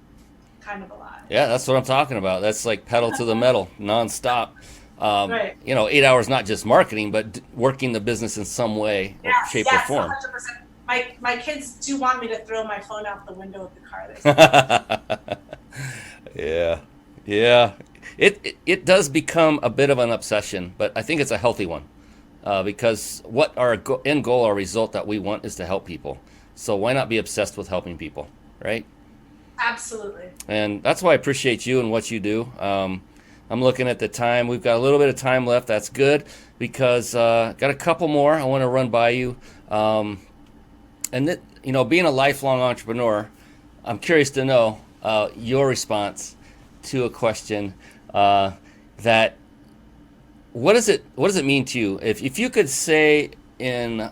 of a lot. Yeah, that's what I'm talking about. That's like pedal to the metal, nonstop. Right. You know, 8 hours not just marketing, but working the business in some way, shape, or form. 100%. My kids do want me to throw my phone out the window of the car. Yeah. It does become a bit of an obsession, but I think it's a healthy one because what our end goal, our result that we want is to help people. So why not be obsessed with helping people, right? Absolutely. And that's why I appreciate you and what you do. I'm looking at the time. We've got a little bit of time left. That's good because got a couple more I want to run by you. Being a lifelong entrepreneur, I'm curious to know your response to a question that what does it mean to you if you could say in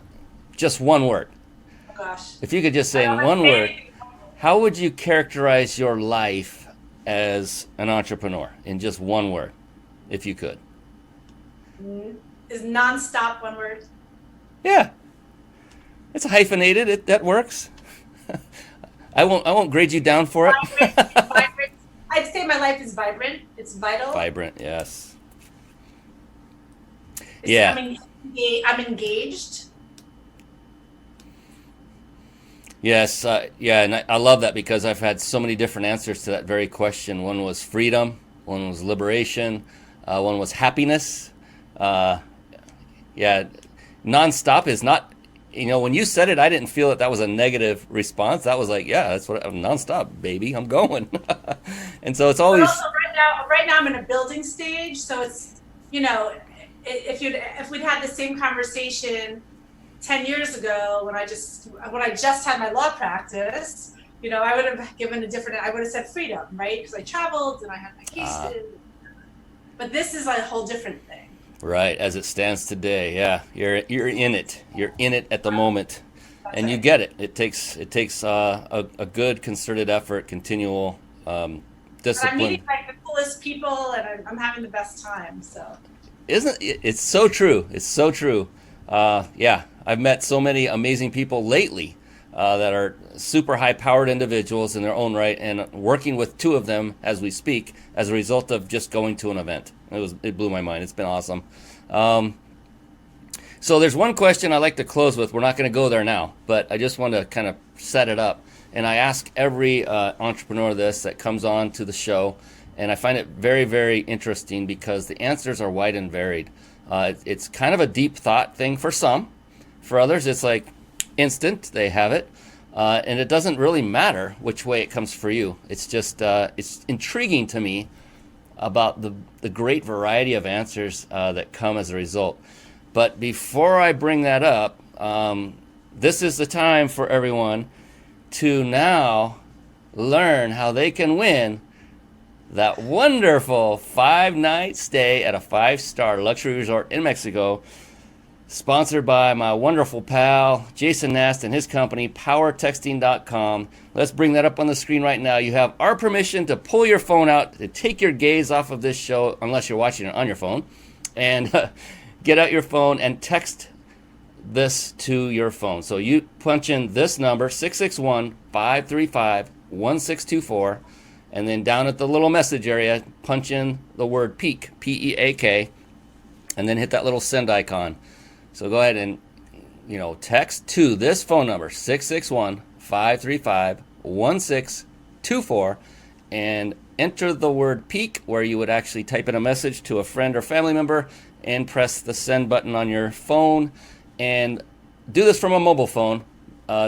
just one word? Oh gosh. If you could just say in one word, how would you characterize your life as an entrepreneur in just one word, if you could? Is nonstop one word? Yeah, it's hyphenated. That works. I won't grade you down for it. Vibrant. I'd say my life is vibrant. It's vital. Vibrant, yes. I'm engaged. Yes, and I love that because I've had so many different answers to that very question. One was freedom, one was liberation, one was happiness. Nonstop is not, when you said it, I didn't feel that was a negative response. That was like, yeah, that's what nonstop, baby, I'm going. And so it's always. But also right now I'm in a building stage, so it's, if we'd had the same conversation 10 years ago when I just had my law practice, I would have given I would have said freedom, right? Because I traveled and I had my cases. But this is a whole different thing. Right, as it stands today, yeah, you're in it. You're in it at the moment, and you get it. It takes a good concerted effort, continual discipline. I'm meeting the coolest people, and I'm having the best time. So, isn't it? It's so true. It's so true. I've met so many amazing people lately that are super high-powered individuals in their own right, and working with 2 of them as we speak as a result of just going to an event. It blew my mind. It's been awesome. So there's one question I like to close with. We're not going to go there now, but I just want to kind of set it up. And I ask every entrepreneur this that comes on to the show, and I find it very, very interesting because the answers are wide and varied. It's kind of a deep thought thing for some. For others, it's like instant, they have it. And it doesn't really matter which way it comes for you. It's just, it's intriguing to me about the great variety of answers that come as a result. But before I bring that up, this is the time for everyone to now learn how they can win that wonderful 5-night stay at a 5-star luxury resort in Mexico, sponsored by my wonderful pal, Jason Nast, and his company, powertexting.com. Let's bring that up on the screen right now. You have our permission to pull your phone out, to take your gaze off of this show, unless you're watching it on your phone, and get out your phone and text this to your phone. So you punch in this number, 661-535-1624, and then down at the little message area, punch in the word PEAK, P-E-A-K, and then hit that little send icon. So go ahead and, text to this phone number, 661-535-1624, and enter the word PEAK, where you would actually type in a message to a friend or family member, and press the send button on your phone. And do this from a mobile phone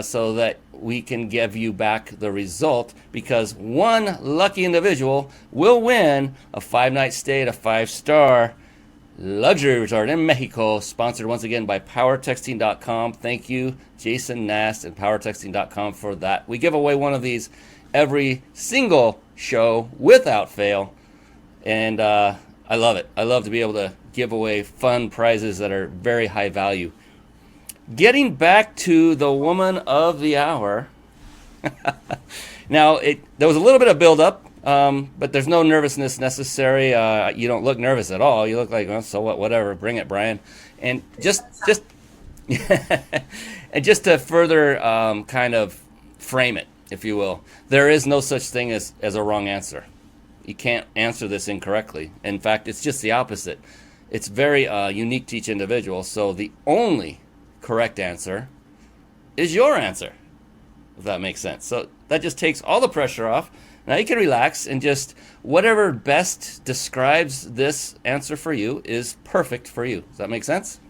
so that we can give you back the result, because one lucky individual will win a 5-night stay at a 5-star luxury resort in Mexico, sponsored once again by powertexting.com. Thank you, Jason Nast and powertexting.com, for that. We give away one of these every single show without fail, and I love it. I love to be able to give away fun prizes that are very high value. Getting back to the woman of the hour. Now, there was a little bit of build-up, but there's no nervousness necessary. You don't look nervous at all. You look like, oh, so what? Whatever. Bring it, Brian. And just and just to further kind of frame it, if you will, there is no such thing as a wrong answer. You can't answer this incorrectly. In fact, it's just the opposite. It's very unique to each individual. So the only correct answer is your answer, if that makes sense. So that just takes all the pressure off. Now you can relax, and just whatever best describes this answer for you is perfect for you. Does that make sense?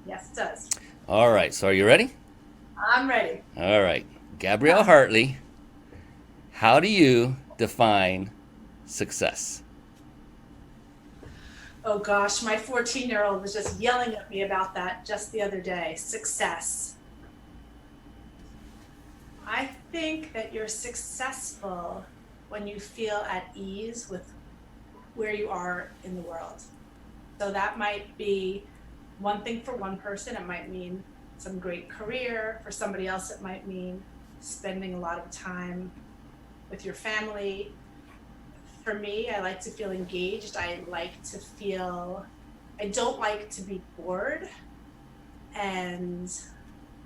Yes, it does. All right. So are you ready? I'm ready. All right. Gabrielle Hartley, how do you define success? Oh gosh, my 14-year-old was just yelling at me about that just the other day. Success. I think that you're successful when you feel at ease with where you are in the world. So that might be one thing for one person. It might mean some great career. For somebody else, it might mean spending a lot of time with your family. For me, I like to feel engaged. I don't like to be bored. And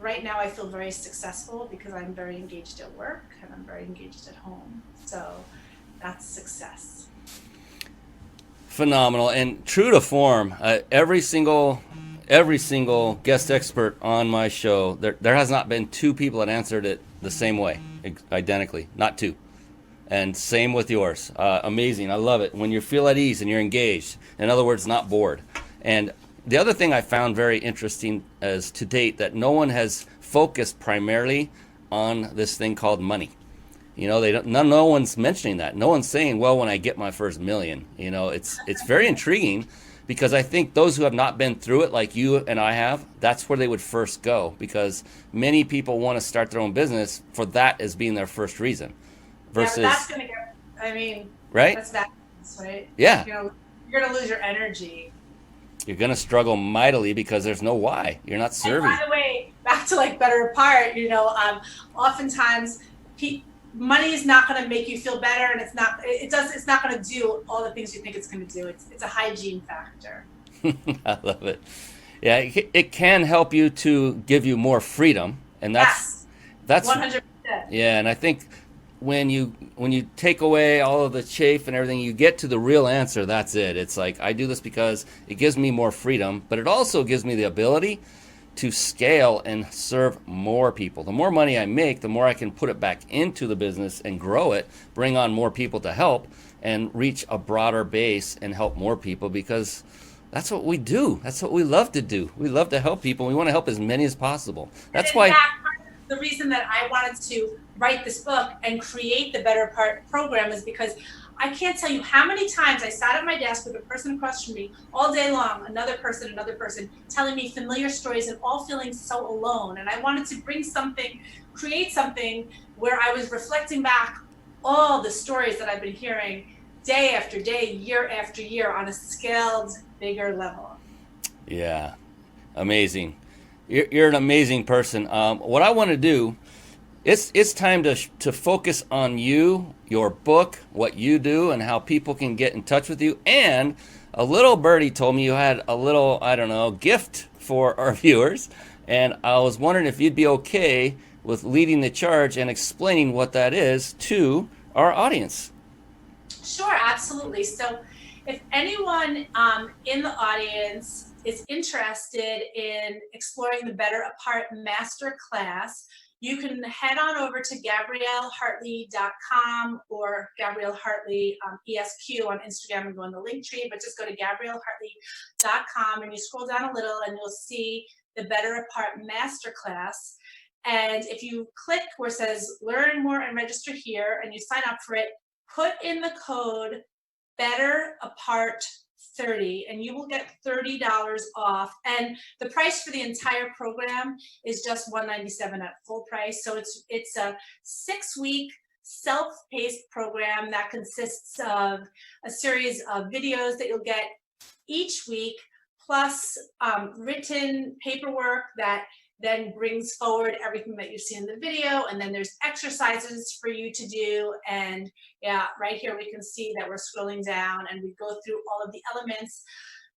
right now I feel very successful because I'm very engaged at work and I'm very engaged at home. So that's success. Phenomenal. And true to form, every single guest expert on my show, there has not been 2 people that answered it the same way, identically, not 2. And same with yours. Amazing. I love it. When you feel at ease and you're engaged. In other words, not bored. And the other thing I found very interesting is to date that no one has focused primarily on this thing called money. No one's mentioning that. No one's saying, well, when I get my first million. It's very intriguing, because I think those who have not been through it like you and I have, that's where they would first go, because many people want to start their own business for that as being their first reason. Versus, yeah, that's going to right? That's that, right? Yeah. You're going to lose your energy. You're going to struggle mightily because there's no why. You're not serving. And by the way, back to Better Apart, oftentimes money is not going to make you feel better, and it's not going to do all the things you think it's going to do. It's a hygiene factor. I love it. Yeah, it can help you to give you more freedom, and that's That's 100%. yeah, and I think when you take away all of the chafe and everything, you get to the real answer. That's it. It's like, I do this because it gives me more freedom, but it also gives me the ability to scale and serve more people. The more money I make, the more I can put it back into the business and grow it, bring on more people to help, and reach a broader base and help more people, because that's what we do. That's what we love to do. We love to help people. We want to help as many as possible. That's why. Part of the reason that I wanted to write this book and create the Better Part program is because I can't tell you how many times I sat at my desk with a person across from me all day long, another person, telling me familiar stories and all feeling so alone. And I wanted to create something where I was reflecting back all the stories that I've been hearing day after day, year after year, on a scaled, bigger level. Yeah, amazing. You're an amazing person. What I want to do, it's time to focus on you, your book, what you do, and how people can get in touch with you. And a little birdie told me you had a little, I don't know, gift for our viewers. And I was wondering if you'd be okay with leading the charge and explaining what that is to our audience. Sure, absolutely. So if anyone in the audience is interested in exploring the Better Apart Masterclass, you can head on over to GabrielleHartley.com or Gabrielle Hartley ESQ on Instagram and go in the link tree, but just go to GabrielleHartley.com and you scroll down a little and you'll see the Better Apart Masterclass. And if you click where it says learn more and register here and you sign up for it, put in the code Better Apart 30 and you will get $30 off. And the price for the entire program is just $197 at full price. So it's a 6-week self-paced program that consists of a series of videos that you'll get each week, plus written paperwork that then brings forward everything that you see in the video. And then there's exercises for you to do. And yeah, right here we can see that we're scrolling down and we go through all of the elements.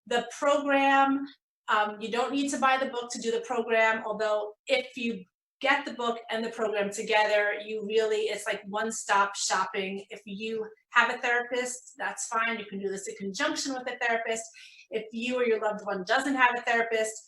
The program, you don't need to buy the book to do the program, although if you get the book and the program together, it's like one-stop shopping. If you have a therapist, that's fine. You can do this in conjunction with a therapist. If you or your loved one doesn't have a therapist,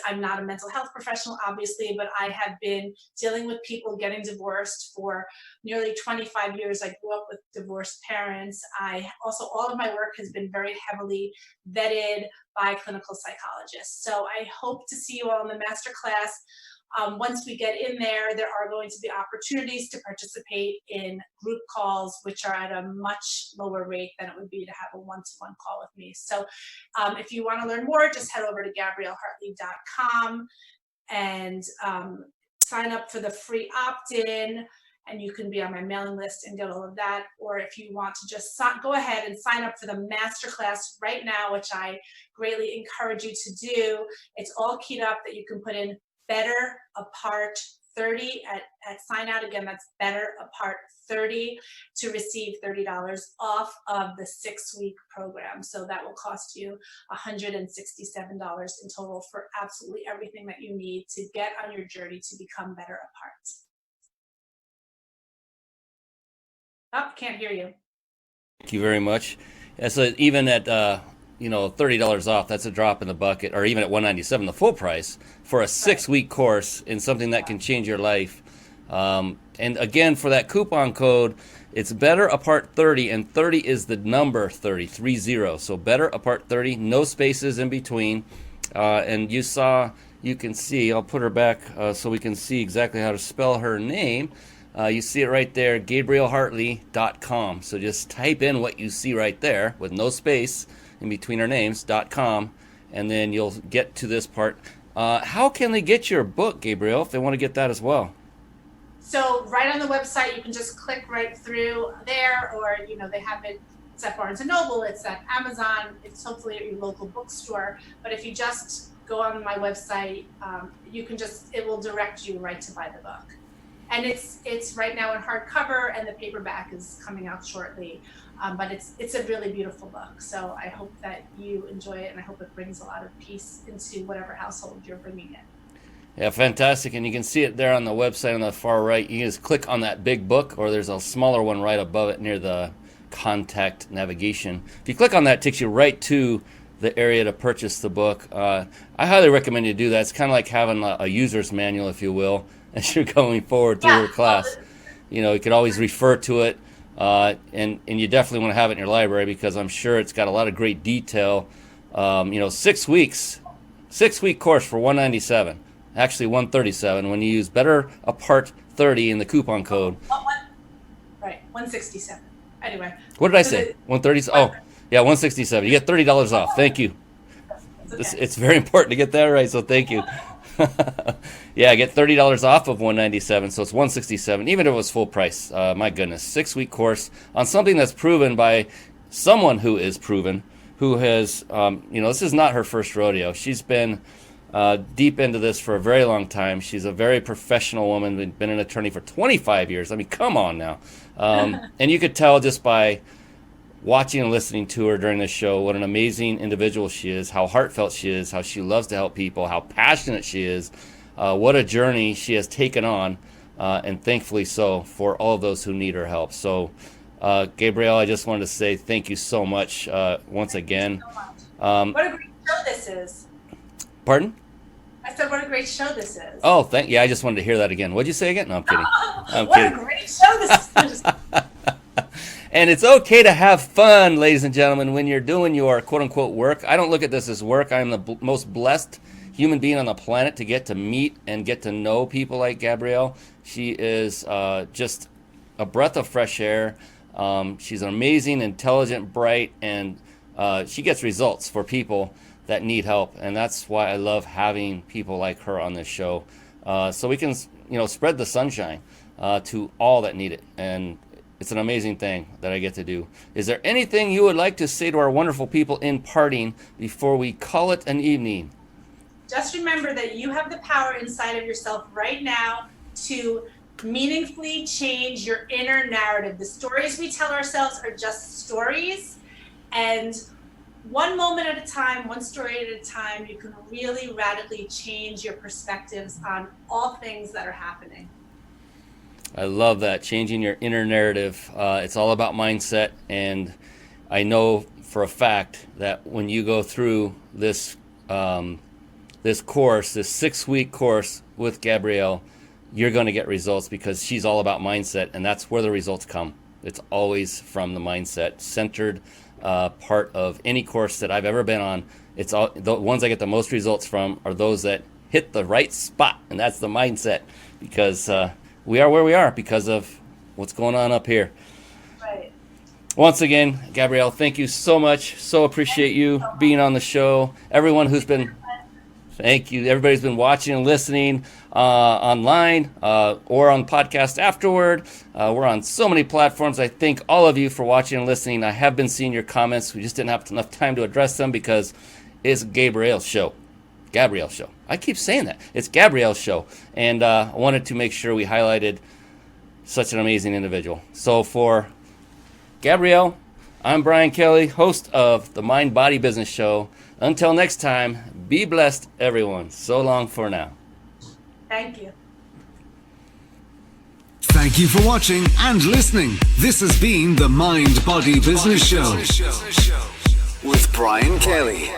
I'm not a mental health professional, obviously, but I have been dealing with people getting divorced for nearly 25 years. I grew up with divorced parents. All of my work has been very heavily vetted by clinical psychologists. So I hope to see you all in the masterclass. Once we get in there are going to be opportunities to participate in group calls, which are at a much lower rate than it would be to have a one-to-one call with me. So if you want to learn more, just head over to GabrielleHartley.com and sign up for the free opt-in, and you can be on my mailing list and get all of that. Or if you want to just go ahead and sign up for the masterclass right now, which I greatly encourage you to do. It's all keyed up that you can put in Better Apart 30 at sign out. Again, that's Better Apart 30 to receive $30 off of the 6-week program. So that will cost you $167 in total for absolutely everything that you need to get on your journey to become better apart. Oh, can't hear you. Thank you very much. Yeah, so even at $30 off, that's a drop in the bucket, or even at $197, the full price for a 6-week course in something that can change your life. And again, for that coupon code, it's Better Apart 30, and 30 is the number 30. So Better Apart 30, no spaces in between. And you can see, I'll put her back so we can see exactly how to spell her name. You see it right there, GabrielleHartley.com. So just type in what you see right there with no space in between our names.com, and then you'll get to this part. How can they get your book, Gabrielle, if they want to get that as well? So right on the website, you can just click right through there, or they have it. It's at Barnes & Noble, it's at Amazon, it's hopefully at your local bookstore. But if you just go on my website, it will direct you right to buy the book. And it's right now in hardcover, and the paperback is coming out shortly. But it's a really beautiful book. So I hope that you enjoy it, and I hope it brings a lot of peace into whatever household you're bringing in. Yeah, fantastic. And you can see it there on the website on the far right. You can just click on that big book, or there's a smaller one right above it near the contact navigation. If you click on that, it takes you right to the area to purchase the book. I highly recommend you do that. It's kind of like having a user's manual, if you will, as you're going forward through your class. You know, you could always refer to it, and you definitely want to have it in your library, because I'm sure it's got a lot of great detail. 6 week course for $197. Actually, $137 when you use Better Apart 30 in the coupon code. Right, $167. Anyway. What did I say? 130. Oh, yeah, $167. You get $30 off. Thank you. Okay. It's very important to get that right, so thank you. Yeah, get $30 off of $197, so it's $167, even if it was full price. My goodness, 6 week course on something that's proven by someone who is proven, who has, this is not her first rodeo. She's been deep into this for a very long time. She's a very professional woman, been an attorney for 25 years. I mean, come on now. And you could tell just by watching and listening to her during this show what an amazing individual she is, how heartfelt she is, how she loves to help people, how passionate she is, what a journey she has taken on, and thankfully so, for all of those who need her help. So, Gabrielle, I just wanted to say thank you so much once again. What a great show this is. Pardon? I said, what a great show this is. Oh, yeah, I just wanted to hear that again. What'd you say again? No, I'm kidding. I'm what kidding. A great show this is. And it's okay to have fun, ladies and gentlemen, when you're doing your quote-unquote work. I don't look at this as work. I am the most blessed human being on the planet to get to meet and get to know people like Gabrielle. She is just a breath of fresh air. She's an amazing, intelligent, bright, and she gets results for people that need help. And that's why I love having people like her on this show, so we can, spread the sunshine to all that need it. And it's an amazing thing that I get to do. Is there anything you would like to say to our wonderful people in parting before we call it an evening? Just remember that you have the power inside of yourself right now to meaningfully change your inner narrative. The stories we tell ourselves are just stories, and one moment at a time, one story at a time, you can really radically change your perspectives on all things that are happening. I love that, changing your inner narrative. It's all about mindset, and I know for a fact that when you go through this course, this 6 week course with Gabrielle, you're going to get results, because she's all about mindset, and that's where the results come. It's always from the mindset centered part of any course that I've ever been on. It's all the ones I get the most results from are those that hit the right spot, and that's the mindset, because we are where we are because of what's going on up here. Right. Once again, Gabrielle, thank you so much. So appreciate you being on the show. Everyone who's been, thank you. Everybody's been watching and listening online or on podcast afterward. We're on so many platforms. I thank all of you for watching and listening. I have been seeing your comments. We just didn't have enough time to address them because it's Gabrielle's show. Gabrielle's show. I keep saying that. It's Gabrielle's show. And I wanted to make sure we highlighted such an amazing individual. So for Gabrielle, I'm Brian Kelly, host of the Mind Body Business Show. Until next time, be blessed, everyone. So long for now. Thank you. Thank you for watching and listening. This has been the Mind Body Business Show with Brian Kelly.